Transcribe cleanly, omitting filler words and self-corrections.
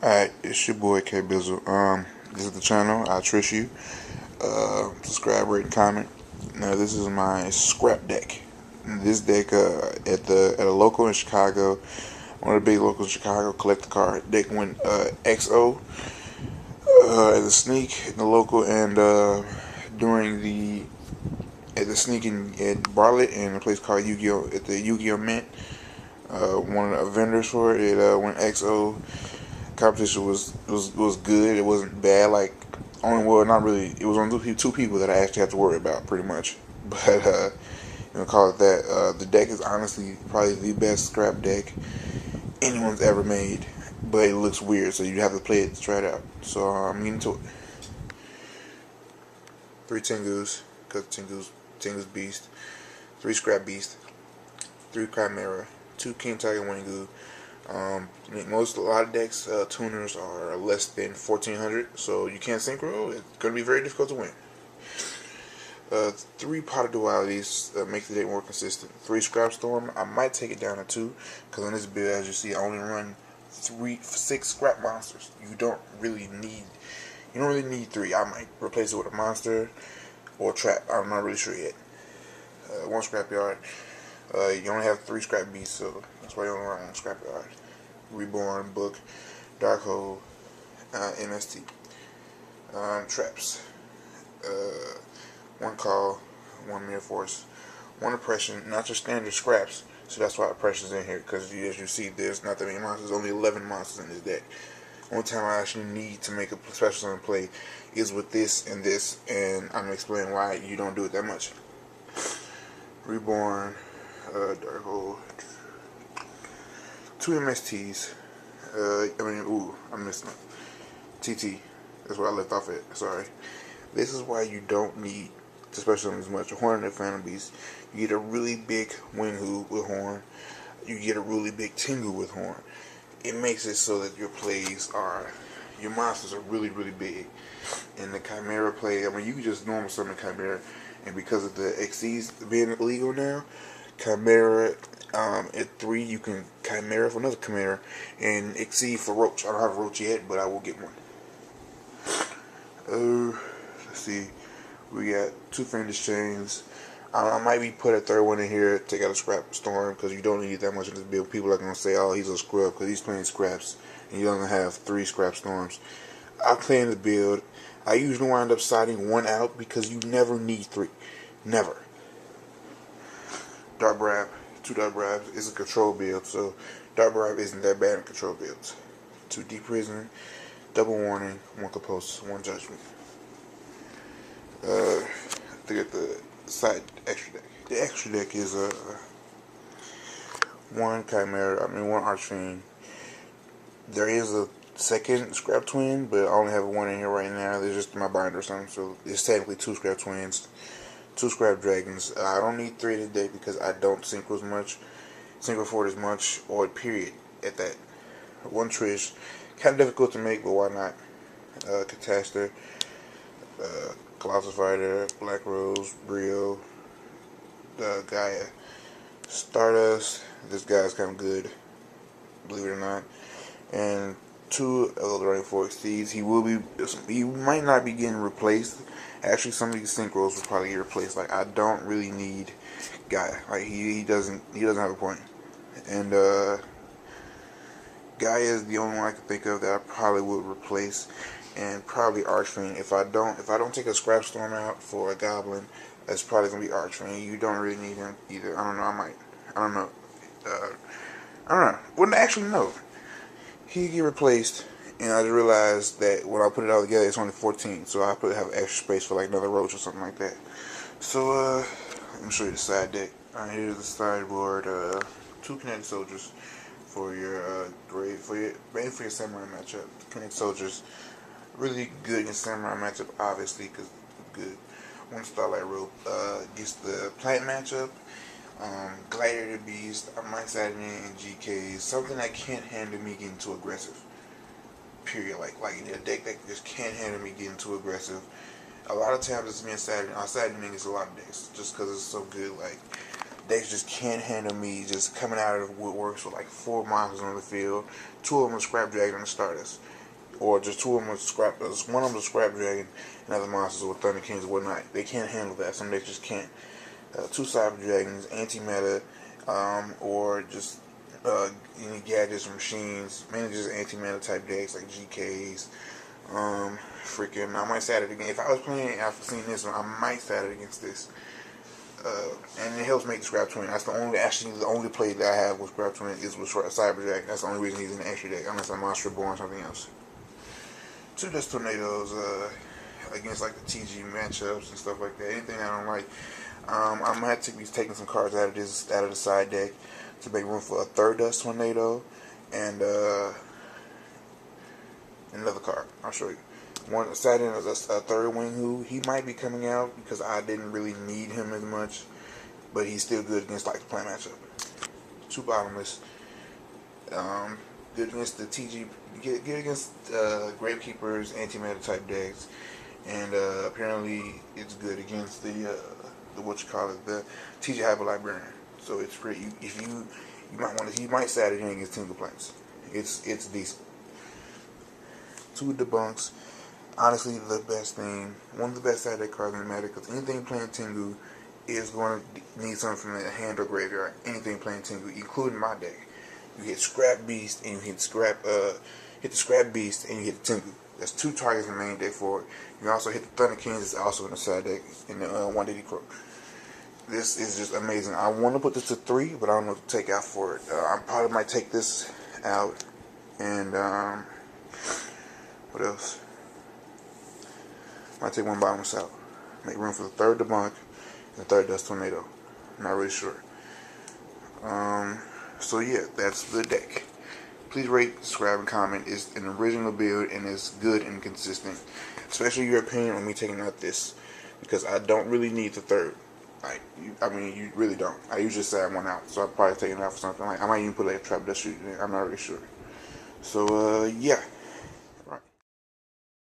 Alright, it's your boy K Bizzle. This is the channel. I trust you. Subscribe, rate, and comment. Now, this is my scrap deck. This deck, at a local in Chicago, one of the big locals in Chicago, collect the card. Deck went XO at the sneak in the local, and during the at the sneak at Bartlett and a place called Yu-Gi-Oh at the Yu-Gi-Oh Mint. One of the vendors for it, went XO. Competition was good. It wasn't bad. Like only well, not really. It was only two people that I actually had to worry about, pretty much. But call it that. The deck is honestly probably the best scrap deck anyone's ever made. But it looks weird, so you have to play it to try it out. So I'm getting to it. 3 Tengus, because Tengu's Beast. 3 Scrap Beast. 3 Chimera. 2 King Tiger Wingu. A lot of decks tuners are less than 1400, so you can't synchro. It's going to be very difficult to win. 3 Pot of Dualities make the deck more consistent. 3 Scrap Storm. I might take it down to 2, because in this build, as you see, I only run 6 scrap monsters. You don't really need 3. I might replace it with a monster or a trap. I'm not really sure yet. 1 Scrapyard. You only have 3 Scrap Beasts, so that's why you only run 1 Scrapyard. Reborn, Book, Dark Hole, MST. Traps. 1 Call, 1 Mirror Force, 1 Oppression, not your standard scraps. So that's why Oppression's in here, because as you see, there's not that many monsters. Only 11 monsters in this deck. Only time I actually need to make a special summon play is with this, and I'm gonna explain why you don't do it that much. Reborn, Dark Hole, 2 MSTs. I'm missing it. TT. That's where I left off at. Sorry. This is why you don't need to special summon as much. Hornet Phantom Beast. You get a really big Wingu with Horn. You get a really big Tengu with Horn. It makes it so that your monsters are really, really big. And the Chimera play, you can just normal summon Chimera, and because of the XCs being illegal now, Chimera, at 3 you can Chimera for another Chimera, and XC for Roach. I don't have a Roach yet, but I will get one. Let's see. We got 2 Fiendish Chains. I might be put a 3rd one in here, take out a Scrap Storm, because you don't need that much in this build. People are going to say, oh, he's a scrub, because he's playing scraps, and you only have 3 Scrap Storms. I play in the build. I usually wind up siding 1 out, because you never need 3. Never. Dark Bribe, 2 Dark Bribes is a control build, so Dark Bribe isn't that bad in control builds. 2 Deep Prison, Double Warning, 1 Compulse, 1 Judgment. To get the side extra deck. The extra deck is 1 Chimera, 1 Archfiend. There is a 2nd Scrap Twin, but I only have 1 in here right now. There's just my binder or something, so it's technically 2 Scrap Twins, 2 Scrap Dragons. I don't need 3 today because I don't synchro for it as much, or period at that. 1 Trish, kind of difficult to make, but why not? Catastor, Colossal Fighter, Black Rose, Brio, Gaia, Stardust. This guy's kind of good, believe it or not. And 2 Eldraine Fork Steeds. He might not be getting replaced. Actually, some of these synchros will probably get replaced. Like, I don't really need Gaia. Like, he doesn't have a point. And Gaia is the only one I can think of that I probably would replace. And probably Archfiend. If I don't take a Scrap Storm out for a Goblin, that's probably gonna be Archfiend. You don't really need him either. I don't know. I don't know. Wouldn't actually know. He get replaced, and I just realized that when I put it all together, it's only 14. So I have extra space for like another Roach or something like that. So let me show you the side deck. Here's the sideboard. 2 Kinetic Soldiers for your mainly for your Samurai matchup. Kinetic Soldiers. Really good in Samurai matchup, obviously, because it's good. 1 Starlight Rope gets the plant matchup. Gladiator Beast, I might side in GKs. Something that can't handle me getting too aggressive. Period. Like a deck that just can't handle me getting too aggressive. A lot of times it's me and Saturn. Saturn is a lot of decks just because it's so good. Like They just can't handle me just coming out of the woodworks with like 4 monsters on the field. 2 of them are Scrap Dragon and starters. Or just 2 of them are Scrap, one of them is Scrap Dragon and other monsters with Thunder Kings and whatnot. They can't handle that. Some decks just can't. 2 Cyber Dragons, anti-meta, or just any gadgets or machines, mainly just anti-meta type decks like GKs. Freaking, I might sat it again. If I was playing after seeing this one, I might sat it against this. And it helps make the Scrap Twin. That's the only play that I have with Scrap Twin is with Cyber Dragon. That's the only reason he's in the extra deck, unless I'm Monster Born or something else. 2 Dust Tornadoes, against like the TG matchups and stuff like that. Anything I don't like. I'm gonna have to be taking some cards out of the side deck to make room for a 3rd Dust Tornado and another card. I'll show you. One side in a 3rd Wing Who. He might be coming out because I didn't really need him as much, but he's still good against like the plant matchup. 2 Bottomless. Good against the TG. Good against Gravekeepers, anti-meta type decks, and apparently it's good against the the TG Hyper Librarian. So it's pretty. If you might sat it in against Tingle Plants. It's decent. 2 Debunks. Honestly, the best thing, one of the best side deck cards in the Magic, because anything playing Tengu is going to need something from the hand or graveyard. Anything playing Tengu, including my deck. You hit Scrap Beast and you hit the Scrap Beast and you hit the Tengu. That's 2 targets in the main deck for it. You can also hit the Thunder Kings, it's also in the side deck in the 180 Crow. This is just amazing. I want to put this to 3, but I don't know what to take out for it. I probably might take this out and what else? Might take 1 Bottomless out. Make room for the 3rd Debunk and the 3rd Dust Tornado. I'm not really sure. So yeah, that's the deck. Please rate, subscribe, and comment. It's an original build and it's good and consistent. Especially your opinion on me taking out this, because I don't really need the 3rd. I mean, you really don't. I usually say I one out, so I'll probably take it out for something. Like I might even put like a Trap Dust Shoot in there. I'm not really sure. So yeah.